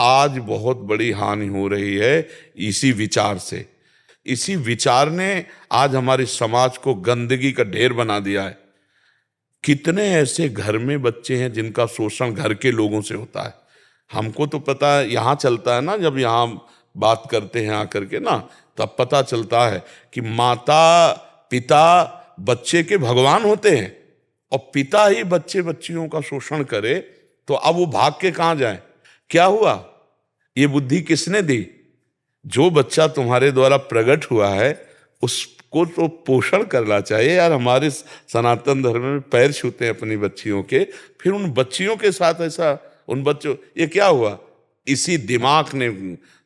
आज बहुत बड़ी हानि हो रही है इसी विचार से। इसी विचार ने आज हमारे समाज को गंदगी का ढेर बना दिया है। कितने ऐसे घर में बच्चे हैं जिनका शोषण घर के लोगों से होता है। हमको तो पता है, यहाँ चलता है ना, जब यहाँ बात करते हैं आकर के ना, तब पता चलता है कि माता पिता बच्चे के भगवान होते हैं, और पिता ही बच्चे बच्चियों का शोषण करे तो अब वो भाग के कहाँ जाए? क्या हुआ? ये बुद्धि किसने दी? जो बच्चा तुम्हारे द्वारा प्रकट हुआ है उसको तो पोषण करना चाहिए यार। हमारे सनातन धर्म में पैर छूते हैं अपनी बच्चियों के, फिर उन बच्चियों के साथ ऐसा, उन बच्चों, ये क्या हुआ? इसी दिमाग ने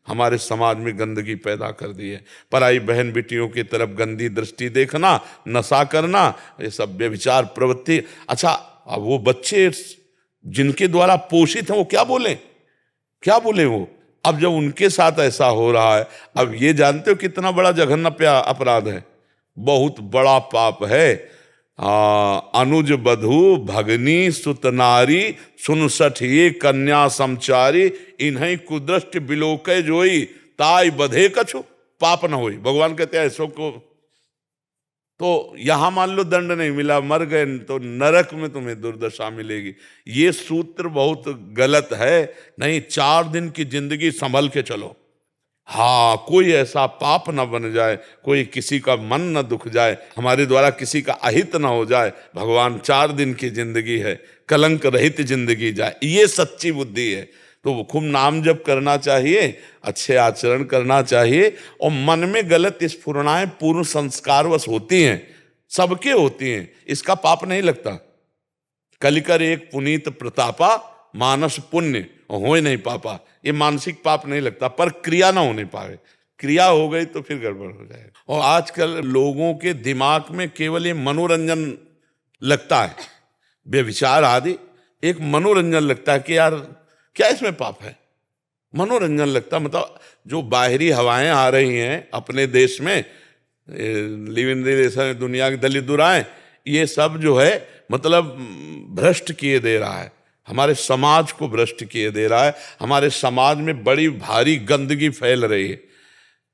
हमारे समाज में गंदगी पैदा कर दी है। पराई बहन बेटियों की तरफ गंदी दृष्टि देखना, नशा करना, ये सब व्यभिचार प्रवृत्ति। अच्छा, अब वो बच्चे जिनके द्वारा पोषित हैं वो क्या बोले? क्या बोले वो? अब जब उनके साथ ऐसा हो रहा है, अब ये जानते हो कितना बड़ा जघन्य अपराध है, बहुत बड़ा पाप है। अनुज बधू भगनी सुत नारी सुनसठ ये कन्या समचारी इन्हीं कुदृष्ट बिलोके जोई ताई बधे कछु पाप न होई। भगवान कहते हैं ऐसो को तो यहां मान लो दंड नहीं मिला, मर गए, तो नरक में तुम्हें दुर्दशा मिलेगी। ये सूत्र बहुत गलत है। नहीं, 4 दिन की जिंदगी संभल के चलो। हाँ, कोई ऐसा पाप ना बन जाए, कोई किसी का मन न दुख जाए, हमारे द्वारा किसी का अहित ना हो जाए। भगवान 4 दिन की जिंदगी है, कलंक रहित जिंदगी जाए, ये सच्ची बुद्धि है। तो खूब नाम जप करना चाहिए, अच्छे आचरण करना चाहिए, और मन में गलत स्फुरणाएं पूर्ण संस्कारवश होती हैं, सबके होती हैं, इसका पाप नहीं लगता। कलिकर एक पुनीत प्रतापा मानस पुण्य हो नहीं पापा, ये मानसिक पाप नहीं लगता, पर क्रिया ना होने पाए। क्रिया हो गई तो फिर गड़बड़ हो जाएगा। और आजकल लोगों के दिमाग में केवल ये मनोरंजन लगता है, व्यभिचार आदि एक मनोरंजन लगता है कि यार क्या इसमें पाप है, मनोरंजन लगता। मतलब जो बाहरी हवाएं आ रही हैं अपने देश में, लिव इन रिलेशन, दुनिया की दलित दुराएं, ये सब जो है मतलब भ्रष्ट किए दे रहा है, हमारे समाज को भ्रष्ट किए दे रहा है। हमारे समाज में बड़ी भारी गंदगी फैल रही है।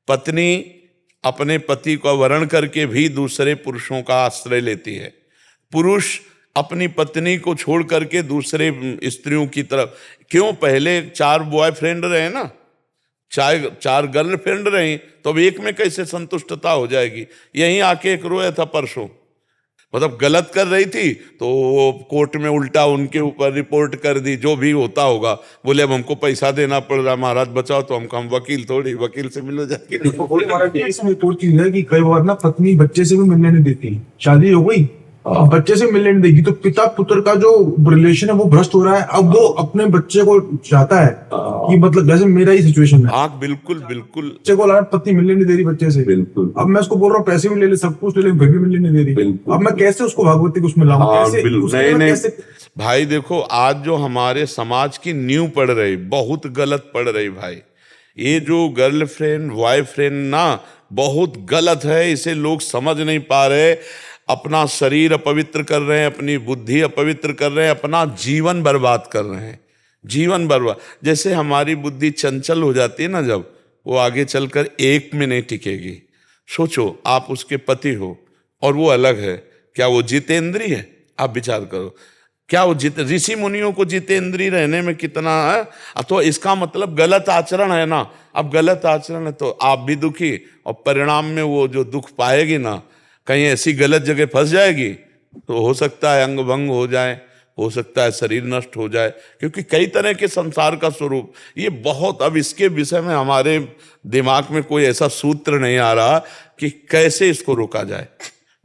पत्नी अपने पति को वरण करके भी दूसरे पुरुषों का आश्रय लेती है। पुरुष अपनी पत्नी को छोड़ करके दूसरे स्त्रियों की तरफ क्यों? पहले 4 बॉयफ्रेंड रहे ना, 4 गर्लफ्रेंड रही, तो अब एक में कैसे संतुष्टता हो जाएगी? यहीं आके एक रोया था परसों, मतलब गलत कर रही थी तो कोर्ट में उल्टा उनके ऊपर रिपोर्ट कर दी, जो भी होता होगा। बोले अब हमको पैसा देना पड़ रहा, महाराज बचाओ, तो हम वकील थोड़ी, वकील से मिलो जाके। इसमें एक और चीज है कि कई बार ना पत्नी बच्चे से भी मिलने नहीं देती, शादी हो गई अब बच्चे से मिलने नहीं देगी, तो पिता पुत्र का जो रिलेशन है वो भ्रष्ट हो रहा है। अब वो अपने बच्चे को चाहता है कि मतलब जैसे मेरा ही सिचुएशन है। हाँ बिल्कुल बिल्कुल। बच्चे को पत्नी मिलने नहीं दे रही बच्चे से, बिल्कुल। अब मैं उसको बोल रहा हूँ पैसे भी ले ले, सब कुछ ले ले, फिर भी मिलने नहीं दे रही। अब मैं कैसे उसको भागवती को उसमें लाऊं? नहीं भाई, देखो आज जो हमारे समाज की नींव पड़ रही, बहुत गलत पड़ रही भाई। ये जो गर्लफ्रेंड बॉयफ्रेंड ना, बहुत गलत है। इसे लोग समझ नहीं पा रहे। अपना शरीर अपवित्र कर रहे हैं, अपनी बुद्धि अपवित्र कर रहे हैं, अपना जीवन बर्बाद कर रहे हैं, जीवन बर्बाद। जैसे हमारी बुद्धि चंचल हो जाती है ना, जब वो आगे चलकर एक में नहीं टिकेगी। सोचो आप उसके पति हो और वो अलग है, क्या वो जितेंद्रीय है? आप विचार करो, क्या वो ऋषि मुनियों को जितेंद्रीय रहने में कितना है? तो इसका मतलब गलत आचरण है ना। अब गलत आचरण है तो आप भी दुखी, और परिणाम में वो जो दुख पाएगी ना, कहीं ऐसी गलत जगह फंस जाएगी तो हो सकता है अंग भंग हो जाए, हो सकता है शरीर नष्ट हो जाए, क्योंकि कई तरह के संसार का स्वरूप ये बहुत। अब इसके विषय में हमारे दिमाग में कोई ऐसा सूत्र नहीं आ रहा कि कैसे इसको रोका जाए।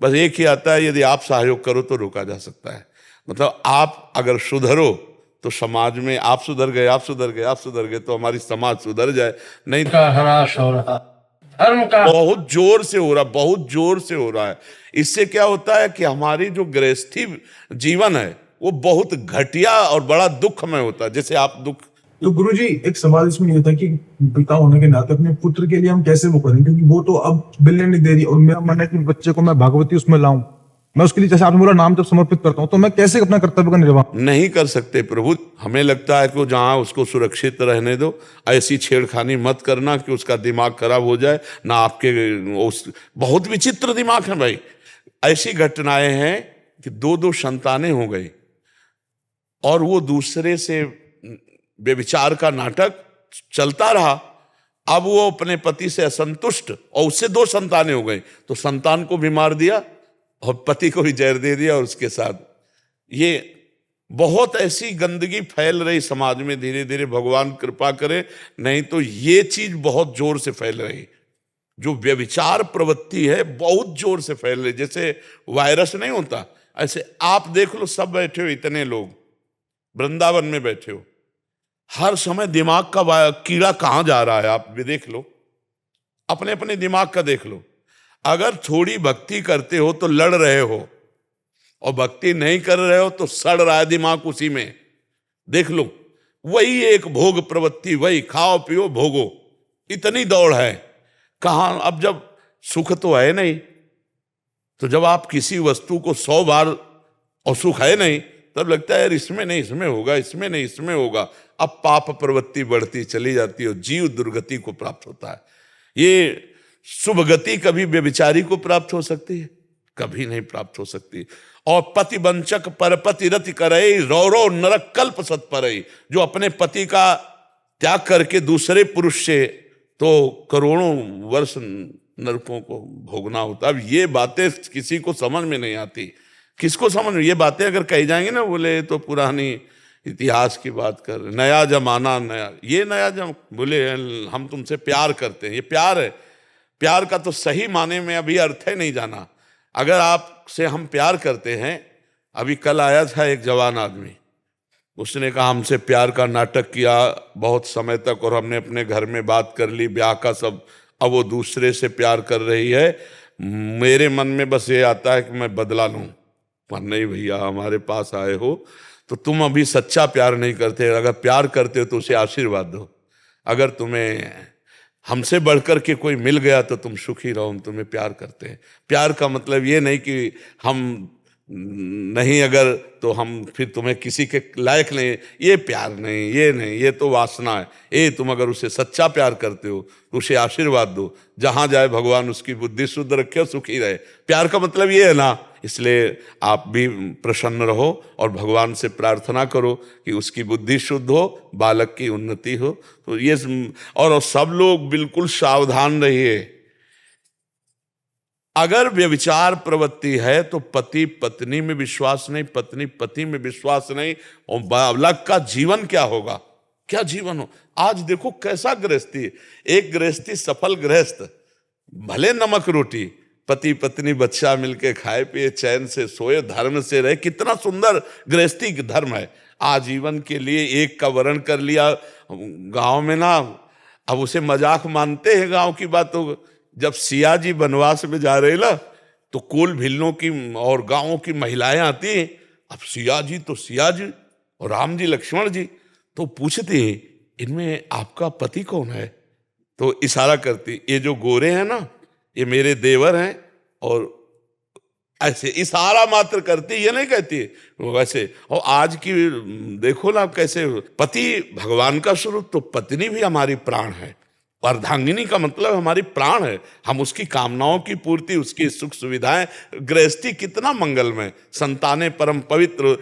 बस एक ही आता है, यदि आप सहयोग करो तो रोका जा सकता है। मतलब आप अगर सुधरो तो समाज में आप सुधर गए, आप सुधर गए, आप सुधर गए तो हमारी समाज सुधर जाए। नहीं का ह्रास हो रहा, धर्म का बहुत जोर से हो रहा, बहुत जोर से हो रहा है। इससे क्या होता है कि हमारी जो गृहस्थी जीवन है वो बहुत घटिया और बड़ा दुखमय होता है। जैसे आप दुख, तो गुरुजी एक सवाल इसमें ये था कि पिता होने के नाते अपने पुत्र के लिए हम कैसे वो करें, क्योंकि वो तो अब मिलने नहीं दे रही, और मेरा मन है कि बच्चे को मैं भागवती उसमें लाऊं, मैं उसके लिए जैसे आपने बोला नाम जब समर्पित करता हूँ, तो मैं कैसे अपना कर्तव्य का निर्वाह? नहीं कर सकते प्रभु। हमें लगता है कि जहाँ उसको सुरक्षित रहने दो, ऐसी छेड़खानी मत करना कि उसका दिमाग खराब हो जाए ना आपके। बहुत विचित्र दिमाग है भाई। ऐसी घटनाएं हैं कि दो दो संतानें हो गई और वो दूसरे से व्यभिचार का नाटक चलता रहा। अब वो अपने पति से असंतुष्ट और उससे दो संतानें हो गई, तो संतान को भी मार दिया और पति को भी जहर दे दिया। और उसके साथ ये बहुत ऐसी गंदगी फैल रही समाज में। धीरे धीरे भगवान कृपा करे, नहीं तो ये चीज बहुत जोर से फैल रही। जो व्यभिचार प्रवृत्ति है बहुत जोर से फैल रही। जैसे वायरस नहीं होता, ऐसे आप देख लो, सब बैठे हो, इतने लोग वृंदावन में बैठे हो, हर समय दिमाग का कीड़ा कहां जा रहा है आप भी देख लो, अपने अपने दिमाग का देख लो। अगर थोड़ी भक्ति करते हो तो लड़ रहे हो, और भक्ति नहीं कर रहे हो तो सड़ रहा है दिमाग उसी में। देख लो, वही एक भोग प्रवृत्ति, वही खाओ पियो भोगो, इतनी दौड़ है। कहां अब जब सुख तो है नहीं, तो जब आप किसी वस्तु को 100 बार और सुख है नहीं, तब लगता है यार इसमें नहीं इसमें होगा, इसमें नहीं इसमें होगा। अब पाप प्रवृत्ति बढ़ती चली जाती है और जीव दुर्गति को प्राप्त होता है। ये शुभ गति कभी व्यभिचारी को प्राप्त हो सकती है? कभी नहीं प्राप्त हो सकती। और पति वंचक परपति रति करे, रौरव नरक कल्प सत्परई। जो अपने पति का त्याग करके दूसरे पुरुष से तो करोड़ों वर्ष नरकों को भोगना होता। अब ये बातें किसी को समझ में नहीं आती। किसको समझ में? ये बातें अगर कही जाएंगी ना, बोले तो पुरानी इतिहास की बात कर, नया जमाना नया, ये नया बोले हम तुमसे प्यार करते हैं, ये प्यार है? प्यार का तो सही माने में अभी अर्थ है नहीं जाना। अगर आपसे हम प्यार करते हैं, अभी कल आया था एक जवान आदमी, उसने कहा हमसे प्यार का नाटक किया बहुत समय तक और हमने अपने घर में बात कर ली, ब्याह का सब, अब वो दूसरे से प्यार कर रही है। मेरे मन में बस ये आता है कि मैं बदला लूं। पर नहीं भैया, हमारे पास आए हो तो तुम अभी सच्चा प्यार नहीं करते। अगर प्यार करते हो तो उसे आशीर्वाद दो। अगर तुम्हें हमसे बढ़कर के कोई मिल गया तो तुम सुखी रहो, हम तुम्हें प्यार करते हैं। प्यार का मतलब ये नहीं कि हम नहीं, अगर तो हम फिर तुम्हें किसी के लायक नहीं, ये प्यार नहीं, ये नहीं, ये तो वासना है। ये तुम अगर उसे सच्चा प्यार करते हो तो उसे आशीर्वाद दो, जहां जाए भगवान उसकी बुद्धि शुद्ध रखे, सुखी रहे। प्यार का मतलब ये है ना। इसलिए आप भी प्रसन्न रहो और भगवान से प्रार्थना करो कि उसकी बुद्धि शुद्ध हो, बालक की उन्नति हो। तो ये और सब लोग बिल्कुल सावधान रहिए। अगर व्यभिचार प्रवृत्ति है तो पति पत्नी में विश्वास नहीं, पत्नी पति में विश्वास नहीं, और बालक का जीवन क्या होगा? क्या जीवन हो? आज देखो कैसा गृहस्थी, एक गृहस्थी सफल गृहस्थ, भले नमक रोटी, पति पत्नी बच्चा मिलके खाए पिए चैन से सोए, धर्म से रहे, कितना सुंदर गृहस्थी धर्म है। आजीवन के लिए एक का वर्ण कर लिया। गांव में ना, अब उसे मजाक मानते हैं गांव की बातों। जब सिया जी वनवास में जा रहे ना, तो कुल भिल्लों की और गांवों की महिलाएं आती हैं। अब सिया जी तो सिया जी और राम जी लक्ष्मण जी, तो पूछते हैं इनमें आपका पति कौन है? तो इशारा करती, ये जो गोरे हैं ना, ये मेरे देवर हैं। और ऐसे इशारा मात्र करती, ये नहीं कहती वैसे। और आज की देखो ना कैसे, पति भगवान का स्वरूप, तो पत्नी भी हमारी प्राण है। अर्धांगिनी का मतलब हमारी प्राण है। हम उसकी कामनाओं की पूर्ति, उसकी सुख सुविधाएं, गृहस्थी कितना मंगलमय, संतानें परम पवित्र,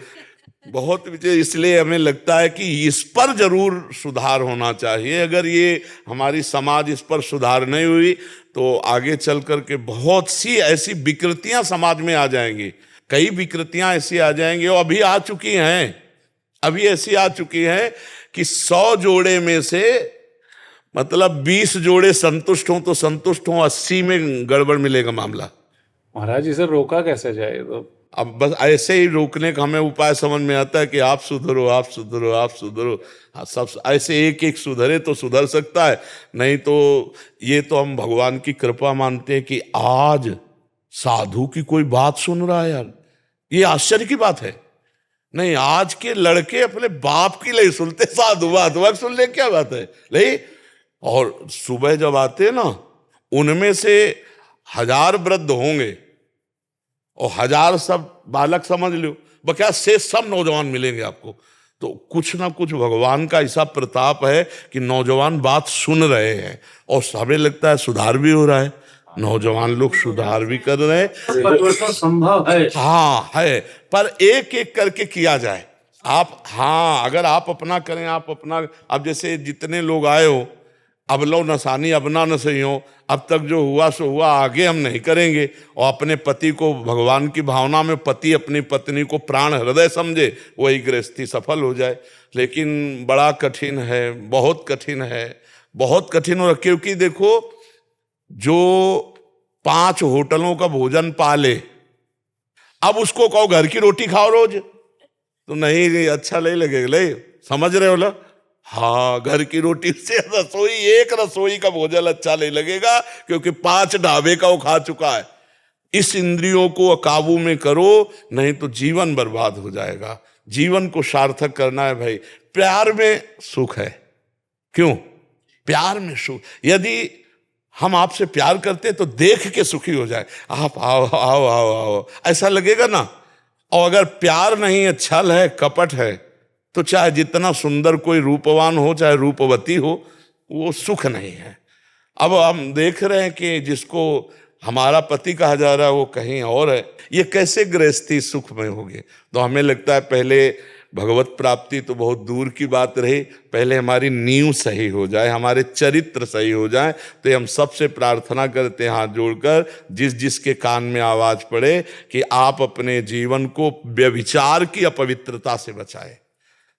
बहुत विजय। इसलिए हमें लगता है कि इस पर जरूर सुधार होना चाहिए। अगर ये हमारी समाज इस पर सुधार नहीं हुई तो आगे चल करके बहुत सी ऐसी विकृतियां समाज में आ जाएंगी। कई विकृतियां ऐसी आ जाएंगी और अभी आ चुकी हैं। अभी ऐसी आ चुकी हैं कि 100 जोड़े में से मतलब 20 जोड़े संतुष्ट हों तो संतुष्ट हों, 80 में गड़बड़ मिलेगा मामला। महाराज इसे रोका कैसे जाए? तो अब बस ऐसे ही रोकने का हमें उपाय समझ में आता है कि आप सुधरो, आप सुधरो, आप सुधरो। सब ऐसे एक एक सुधरे तो सुधर सकता है, नहीं तो ये तो हम भगवान की कृपा मानते हैं कि आज साधु की कोई बात सुन रहा है। यार ये आश्चर्य की बात है। नहीं, आज के लड़के अपने बाप की नहीं सुनते, साधु बात सुन ले, क्या बात है नहीं। और सुबह जब आते ना, उनमें से 1000 वृद्ध होंगे और 1000 सब बालक समझ लो, बकाया से सब नौजवान मिलेंगे आपको। तो कुछ ना कुछ भगवान का ऐसा प्रताप है कि नौजवान बात सुन रहे हैं और हमें लगता है सुधार भी हो रहा है, नौजवान लोग सुधार भी कर रहे हैं। परिवर्तन संभव है। हाँ है, पर एक एक करके किया जाए। आप हाँ, अगर आप अपना करें, आप अपना, अब जैसे जितने लोग आए हो, अब लो नसानी अब ना न सही हो, अब तक जो हुआ सो हुआ, आगे हम नहीं करेंगे। और अपने पति को भगवान की भावना में, पति अपनी पत्नी को प्राण हृदय समझे, वही गृहस्थी सफल हो जाए। लेकिन बड़ा कठिन है, बहुत कठिन है, बहुत कठिन हो रहा। क्योंकि देखो, जो 5 होटलों का भोजन पाले, अब उसको कहो घर की रोटी खाओ रोज, तो नहीं, अच्छा नहीं लगेगा। ले समझ रहे हो ना? हाँ, घर की रोटी से रसोई, एक रसोई का भोजन अच्छा नहीं लगेगा, क्योंकि 5 ढाबे का वो खा चुका है। इस इंद्रियों को काबू में करो, नहीं तो जीवन बर्बाद हो जाएगा। जीवन को सार्थक करना है भाई। प्यार में सुख है, क्यों? प्यार में सुख। यदि हम आपसे प्यार करते तो देख के सुखी हो जाए, आप आओ आओ आओ आओ, ऐसा लगेगा ना। और अगर प्यार नहीं है, छल है, कपट है, तो चाहे जितना सुंदर कोई रूपवान हो, चाहे रूपवती हो, वो सुख नहीं है। अब हम देख रहे हैं कि जिसको हमारा पति कहा जा रहा है वो कहीं और है। ये कैसे गृहस्थी सुख में होगी? तो हमें लगता है पहले भगवत प्राप्ति तो बहुत दूर की बात रही, पहले हमारी नींव सही हो जाए, हमारे चरित्र सही हो जाए। तो हम सबसे प्रार्थना करते हैं हाथ जोड़कर, जिस जिसके कान में आवाज पड़े, कि आप अपने जीवन को व्यभिचार की अपवित्रता से बचाए।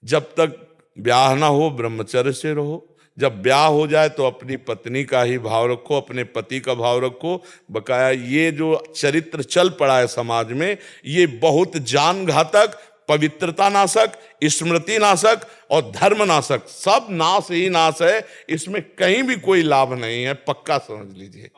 जब तक ब्याह ना हो, ब्रह्मचर्य से रहो। जब ब्याह हो जाए तो अपनी पत्नी का ही भाव रखो, अपने पति का भाव रखो। बकाया ये जो चरित्र चल पड़ा है समाज में, ये बहुत जान घातक, पवित्रता नाशक, स्मृति नाशक और धर्म नाशक, सब नाश ही नाश है। इसमें कहीं भी कोई लाभ नहीं है, पक्का समझ लीजिए।